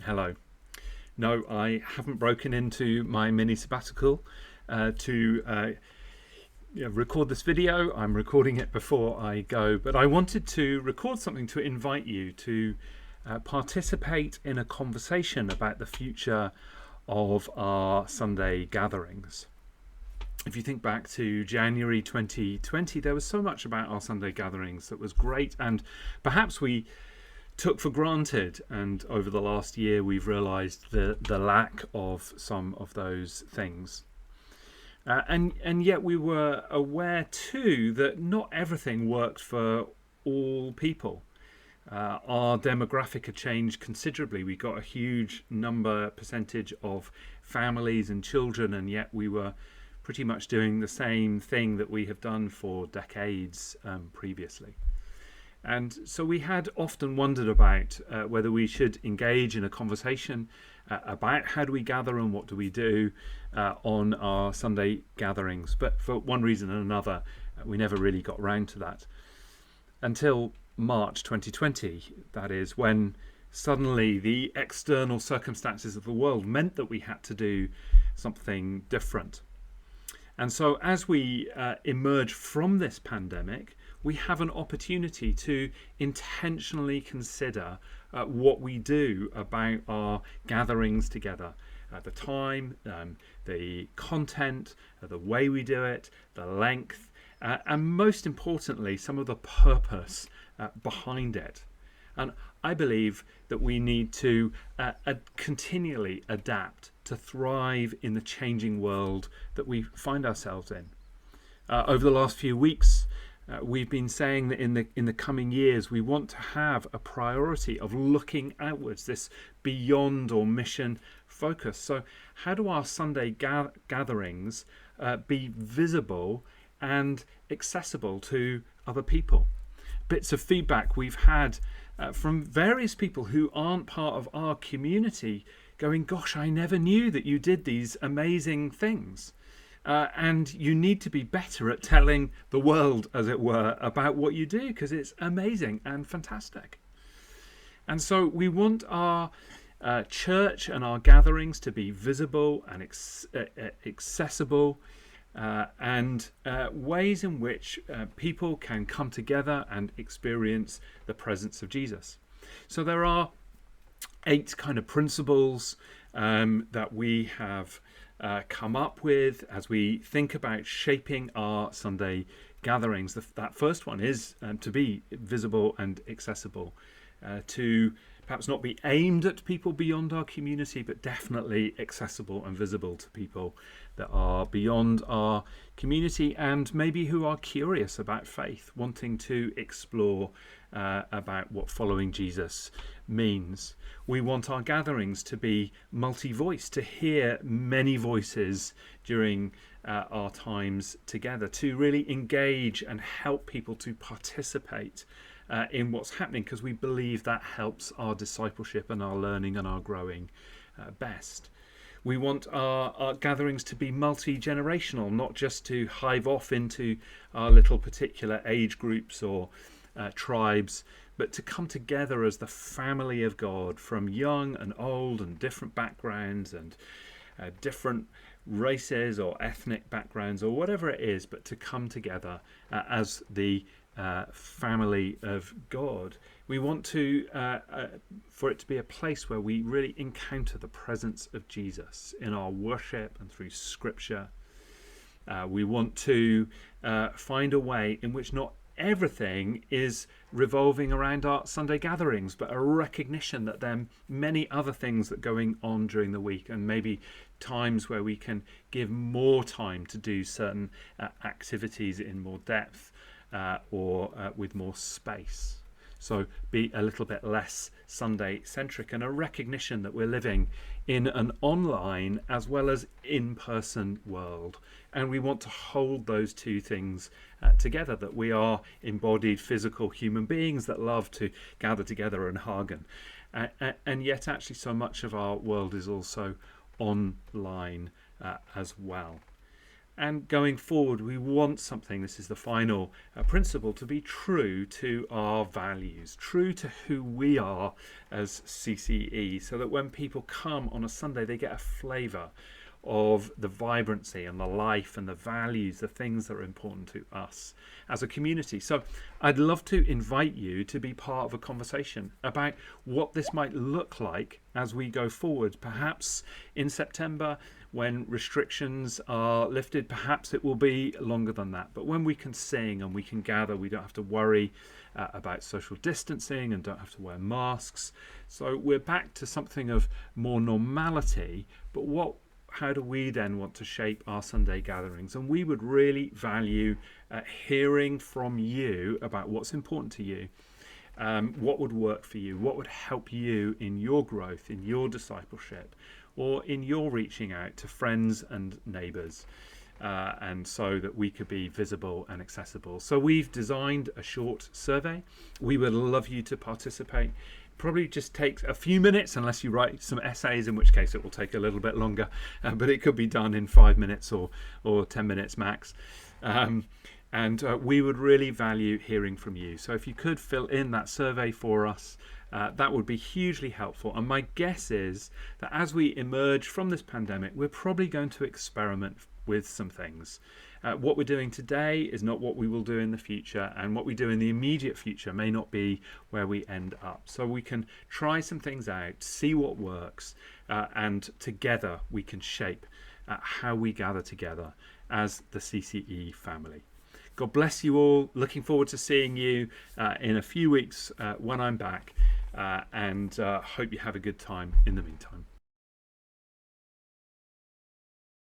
Hello. No, I haven't broken into my mini sabbatical to record this video. I'm recording it before I go, but I wanted to record something to invite you to participate in a conversation about the future of our Sunday gatherings. If you think back to January 2020, there was so much about our Sunday gatherings that was great, and perhaps we took for granted, and over the last year we've realized the lack of some of those things. And yet we were aware too that not everything worked for all people. Our demographic had changed considerably. We got a huge percentage of families and children, and yet we were pretty much doing the same thing that we have done for decades previously. And so we had often wondered about whether we should engage in a conversation about how do we gather and what do we do on our Sunday gatherings. But for one reason or another, we never really got round to that until March 2020. That is when suddenly the external circumstances of the world meant that we had to do something different. And so as we emerge from this pandemic, we have an opportunity to intentionally consider what we do about our gatherings together. The time, the content, the way we do it, the length, and most importantly, some of the purpose behind it. And I believe that we need to continually adapt to thrive in the changing world that we find ourselves in. Over the last few weeks, we've been saying that in the coming years we want to have a priority of looking outwards, this beyond or mission focus. So how do our Sunday gatherings be visible and accessible to other people? Bits of feedback we've had from various people who aren't part of our community going, gosh, I never knew that you did these amazing things. And you need to be better at telling the world, as it were, about what you do, because it's amazing and fantastic. And so we want our church and our gatherings to be visible and accessible, and ways in which people can come together and experience the presence of Jesus. So there are 8 kind of principles that we have come up with as we think about shaping our Sunday gatherings. That first one is to be visible and accessible, to perhaps not be aimed at people beyond our community, but definitely accessible and visible to people that are beyond our community and maybe who are curious about faith, wanting to explore about what following Jesus means. We want our gatherings to be multi-voice, to hear many voices during our times together, to really engage and help people to participate in what's happening, because we believe that helps our discipleship and our learning and our growing best. We want our gatherings to be multi-generational, not just to hive off into our little particular age groups or tribes, but to come together as the family of God, from young and old and different backgrounds and different races or ethnic backgrounds or whatever it is, but to come together as the family of God. We want to for it to be a place where we really encounter the presence of Jesus in our worship and through Scripture. We want to find a way in which not everything is revolving around our Sunday gatherings, but a recognition that there are many other things that are going on during the week, and maybe times where we can give more time to do certain activities in more depth or with more space. So be a little bit less Sunday centric, and a recognition that we're living in an online as well as in-person world. And we want to hold those two things together, that we are embodied physical human beings that love to gather together and hug. And yet actually so much of our world is also online as well. And going forward, we want something, this is the final principle, to be true to our values, true to who we are as CCE, so that when people come on a Sunday, they get a flavour of the vibrancy and the life and the values, the things that are important to us as a community. So I'd love to invite you to be part of a conversation about what this might look like as we go forward. Perhaps in September, when restrictions are lifted, perhaps it will be longer than that. But when we can sing and we can gather, we don't have to worry about social distancing and don't have to wear masks. So we're back to something of more normality. But how do we then want to shape our Sunday gatherings? And we would really value hearing from you about what's important to you, what would work for you, what would help you in your growth, in your discipleship, or in your reaching out to friends and neighbours, and so that we could be visible and accessible. So we've designed a short survey. We would love you to participate. Probably just takes a few minutes, unless you write some essays, in which case it will take a little bit longer, but it could be done in 5 minutes or 10 minutes max. And we would really value hearing from you. So if you could fill in that survey for us, that would be hugely helpful. And my guess is that as we emerge from this pandemic, we're probably going to experiment with some things. What we're doing today is not what we will do in the future, and what we do in the immediate future may not be where we end up. So we can try some things out, see what works, and together we can shape how we gather together as the CCE family. God bless you all. Looking forward to seeing you in a few weeks when I'm back, and hope you have a good time in the meantime.